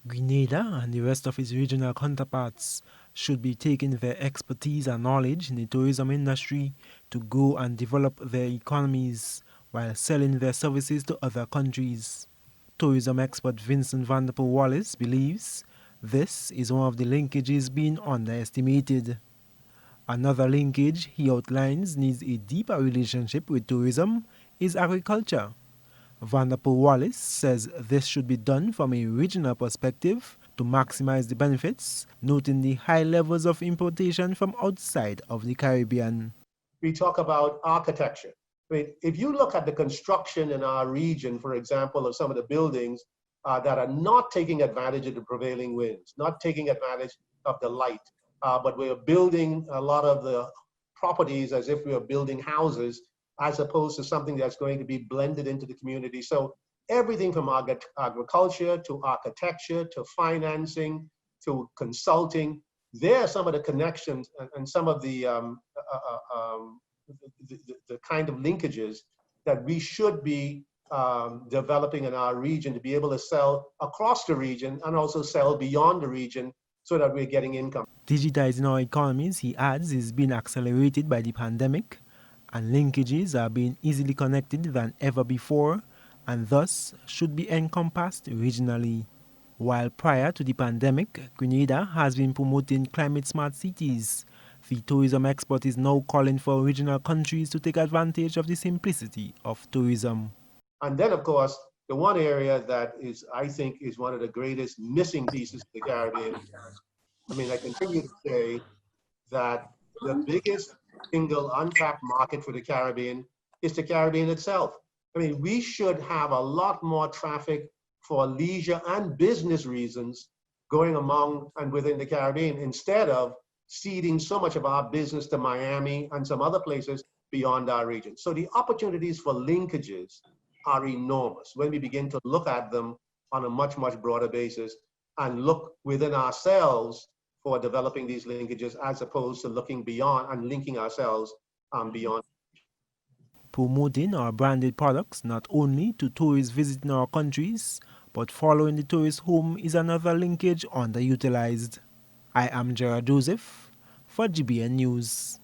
Grenada and the rest of its regional counterparts should be taking their expertise and knowledge in the tourism industry to grow and develop their economies while selling their services to other countries. Tourism expert Vincent Vanderpool-Wallace believes this is one of the linkages being underestimated. Another linkage he outlines needs a deeper relationship with tourism is agriculture. Vanderpool-Wallace says this should be done from a regional perspective to maximize the benefits, noting the high levels of importation from outside of the Caribbean. We talk about architecture. I mean, if you look at the construction in our region, for example, of some of the buildings that are not taking advantage of the prevailing winds, not taking advantage of the light, but we're building a lot of the properties as if we are building houses, as opposed to something that's going to be blended into the community. So everything from agriculture to architecture to financing to consulting, there are some of the connections and some of the kind of linkages that we should be developing in our region to be able to sell across the region and also sell beyond the region so that we're getting income. Digitizing our economies, he adds, is being accelerated by the pandemic, and linkages are being easily connected than ever before, and thus should be encompassed regionally. While prior to the pandemic, Grenada has been promoting climate-smart cities. The tourism expert is now calling for regional countries to take advantage of the simplicity of tourism. And then, of course, the one area that is, I think, is one of the greatest missing pieces of the Caribbean. I mean, I continue to say that the biggest single untapped market for the Caribbean is the Caribbean itself. I mean, we should have a lot more traffic for leisure and business reasons going among and within the Caribbean instead of ceding so much of our business to Miami and some other places beyond our region. So the opportunities for linkages are enormous when we begin to look at them on a much, much broader basis and look within ourselves for developing these linkages as opposed to looking beyond and linking ourselves beyond. Promoting our branded products not only to tourists visiting our countries, but following the tourist home is another linkage underutilized. I am Gerard Joseph for GBN News.